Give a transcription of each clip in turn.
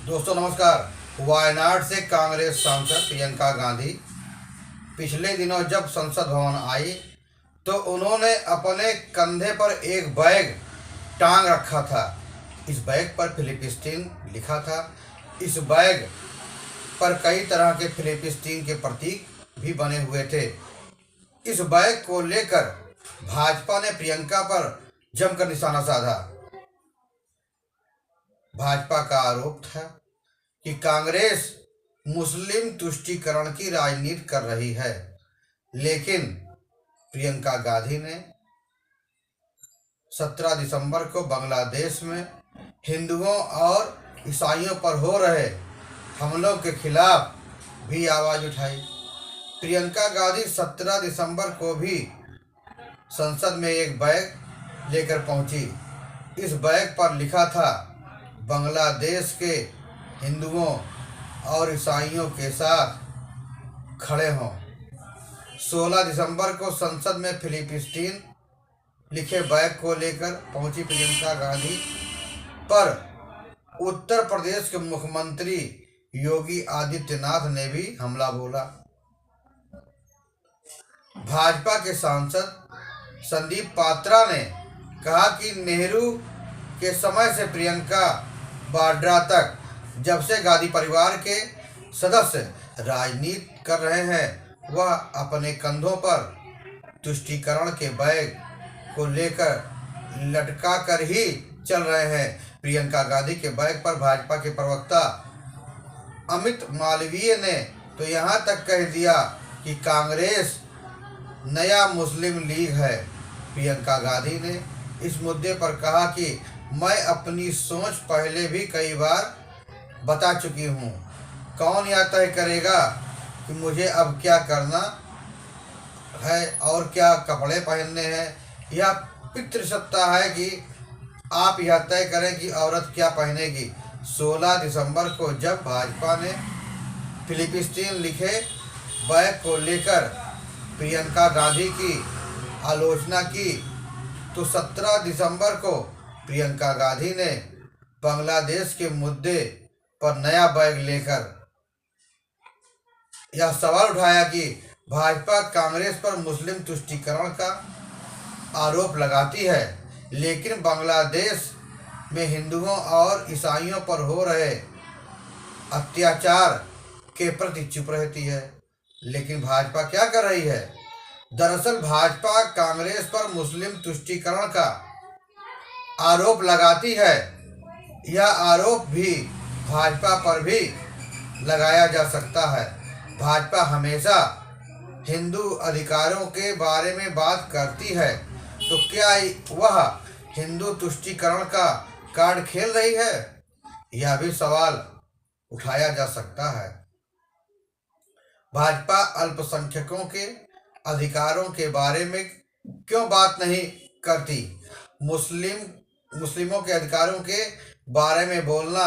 दोस्तों नमस्कार। वायनाड से कांग्रेस सांसद प्रियंका गांधी पिछले दिनों जब संसद भवन आई तो उन्होंने अपने कंधे पर एक बैग टांग रखा था। इस बैग पर फिलिस्तीन लिखा था। इस बैग पर कई तरह के फिलिस्तीन के प्रतीक भी बने हुए थे। इस बैग को लेकर भाजपा ने प्रियंका पर जमकर निशाना साधा। भाजपा का आरोप था कि कांग्रेस मुस्लिम तुष्टीकरण की राजनीति कर रही है, लेकिन प्रियंका गांधी ने 17 दिसंबर को बांग्लादेश में हिंदुओं और ईसाइयों पर हो रहे हमलों के खिलाफ भी आवाज़ उठाई। प्रियंका गांधी 17 दिसंबर को भी संसद में एक बैग लेकर पहुंची। इस बैग पर लिखा था, बांग्लादेश के हिंदुओं और ईसाइयों के साथ खड़े हों। 16 दिसंबर को संसद में फिलिस्तीन लिखे बैग को लेकर पहुंची प्रियंका गांधी पर उत्तर प्रदेश के मुख्यमंत्री योगी आदित्यनाथ ने भी हमला बोला। भाजपा के सांसद संदीप पात्रा ने कहा कि नेहरू के समय से प्रियंका वाड्रा तक, जब से गांधी परिवार के सदस्य राजनीति कर रहे हैं, वह अपने कंधों पर तुष्टीकरण के बैग को लेकर लटका कर ही चल रहे हैं। प्रियंका गांधी के बैग पर भाजपा के प्रवक्ता अमित मालवीय ने तो यहाँ तक कह दिया कि कांग्रेस नया मुस्लिम लीग है। प्रियंका गांधी ने इस मुद्दे पर कहा कि मैं अपनी सोच पहले भी कई बार बता चुकी हूँ। कौन यह तय करेगा कि मुझे अब क्या करना है और क्या कपड़े पहनने हैं? यह पितृसत्ता है कि आप यह तय करें कि औरत क्या पहनेगी। 16 दिसंबर को जब भाजपा ने फिलिस्तीन लिखे बैग को लेकर प्रियंका गांधी की आलोचना की, तो 17 दिसंबर को प्रियंका गांधी ने बांग्लादेश के मुद्दे पर नया बैग लेकर यह सवाल उठाया कि भाजपा कांग्रेस पर मुस्लिम तुष्टीकरण का आरोप लगाती है, लेकिन बांग्लादेश में हिंदुओं और ईसाइयों पर हो रहे अत्याचार के प्रति चुप रहती है। लेकिन भाजपा क्या कर रही है? दरअसल भाजपा कांग्रेस पर मुस्लिम तुष्टीकरण का आरोप लगाती है। यह आरोप भी भाजपा पर भी लगाया जा सकता है। भाजपा हमेशा हिंदू अधिकारों के बारे में बात करती है, तो क्या वह हिंदू तुष्टीकरण का कार्ड खेल रही है? यह भी सवाल उठाया जा सकता है। भाजपा अल्पसंख्यकों के अधिकारों के बारे में क्यों बात नहीं करती? मुस्लिमों के अधिकारों के बारे में बोलना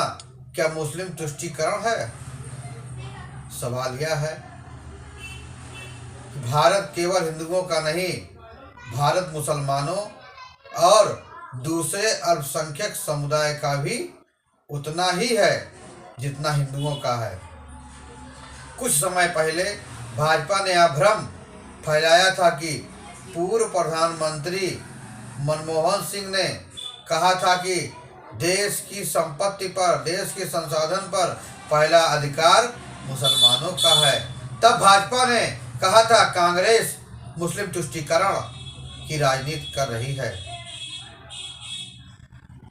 क्या मुस्लिम तुष्टीकरण है? सवाल यह है, भारत केवल हिंदुओं का नहीं, भारत मुसलमानों और दूसरे अल्पसंख्यक समुदाय का भी उतना ही है जितना हिंदुओं का है। कुछ समय पहले भाजपा ने यह भ्रम फैलाया था कि पूर्व प्रधानमंत्री मनमोहन सिंह ने कहा था कि देश की संपत्ति पर, देश के संसाधन पर पहला अधिकार मुसलमानों का है। तब भाजपा ने कहा था कांग्रेस मुस्लिम तुष्टीकरण की राजनीति कर रही है।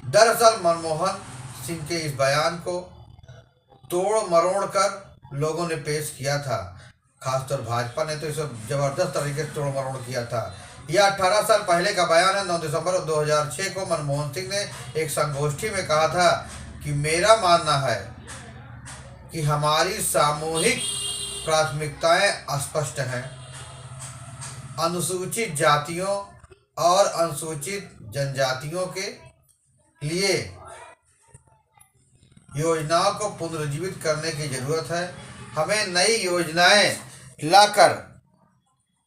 दरअसल मनमोहन सिंह के इस बयान को तोड़ मरोड़ कर लोगों ने पेश किया था। खासतौर भाजपा ने तो इसे जबरदस्त तरीके से तोड़ मरोड़ किया था। यह 18 साल पहले का बयान है। 9 दिसंबर 2006 को मनमोहन सिंह ने एक संगोष्ठी में कहा था कि मेरा मानना है कि हमारी सामूहिक प्राथमिकताएं स्पष्ट हैं। अनुसूचित जातियों और अनुसूचित जनजातियों के लिए योजनाओं को पुनर्जीवित करने की जरूरत है। हमें नई योजनाएं लाकर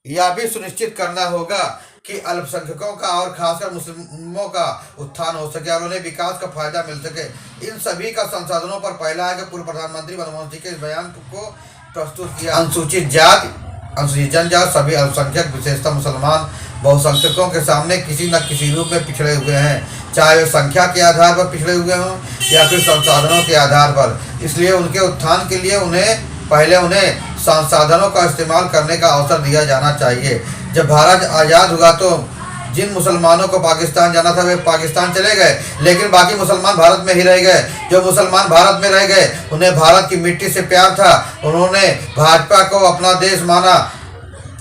यह भी सुनिश्चित करना होगा कि अल्पसंख्यकों का और खासकर मुस्लिमों का उत्थान हो सके और उन्हें विकास का फायदा मिल सके। इन सभी का संसाधनों पर पहला है कि पूर्व प्रधानमंत्री मनमोहन सिंह के इस बयान को प्रस्तुत किया। अनुसूचित जाति, अनुसूचित जनजाति, सभी अल्पसंख्यक, विशेषतः मुसलमान बहुसंख्यकों के सामने किसी न किसी रूप में पिछड़े हुए हैं, चाहे वे संख्या के आधार पर पिछड़े हुए हों या फिर संसाधनों के आधार पर। इसलिए उनके उत्थान के लिए उन्हें संसाधनों का इस्तेमाल करने का अवसर दिया जाना चाहिए। जब भारत आज़ाद हुआ तो जिन मुसलमानों को पाकिस्तान जाना था वे पाकिस्तान चले गए, लेकिन बाकी मुसलमान भारत में ही रह गए। जो मुसलमान भारत में रह गए उन्हें भारत की मिट्टी से प्यार था, उन्होंने भाजपा को अपना देश माना,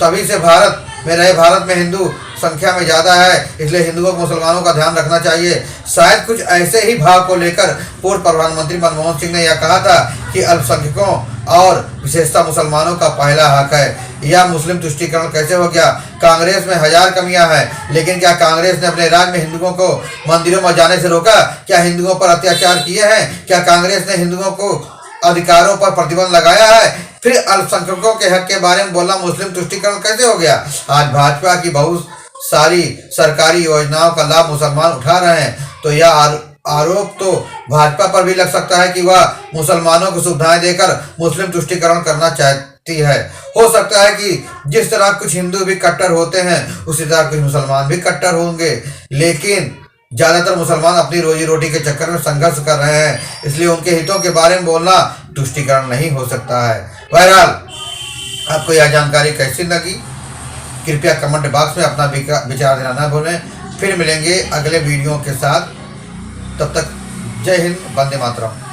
तभी से भारत में रहे। भारत में हिंदू संख्या में ज़्यादा है, इसलिए हिंदुओं को मुसलमानों का ध्यान रखना चाहिए। शायद कुछ ऐसे ही भाव को लेकर पूर्व प्रधानमंत्री मनमोहन सिंह ने यह कहा था कि अल्पसंख्यकों और विशेषतः मुसलमानों का पहला हक है। यह मुस्लिम तुष्टीकरण कैसे हो गया? कांग्रेस में हजार कमियां हैं, लेकिन क्या कांग्रेस ने अपने राज्य में हिंदुओं को मंदिरों में जाने से रोका? क्या हिंदुओं पर अत्याचार किए हैं? क्या कांग्रेस ने हिंदुओं को अधिकारों पर प्रतिबंध लगाया है? फिर अल्पसंख्यकों के हक के बारे में बोलना मुस्लिम तुष्टीकरण कैसे हो गया? आज भाजपा की बहुत सारी सरकारी योजनाओं का लाभ मुसलमान उठा रहे हैं, तो यह आरोप तो भाजपा पर भी लग सकता है कि वह मुसलमानों को सुविधाएं देकर मुस्लिम तुष्टीकरण करना चाहती है। हो सकता है कि जिस तरह कुछ हिंदू भी कट्टर होते हैं उसी तरह कुछ मुसलमान भी कट्टर होंगे, लेकिन ज्यादातर मुसलमान अपनी रोजी रोटी के चक्कर में संघर्ष कर रहे हैं, इसलिए उनके हितों के बारे में बोलना तुष्टीकरण नहीं हो सकता है। बहरहाल आपको यह जानकारी कैसी लगी कृपया कमेंट बॉक्स में अपना विचार देना न भूलें। फिर मिलेंगे अगले वीडियो के साथ, तब तक जय हिंद, वंदे मातरम।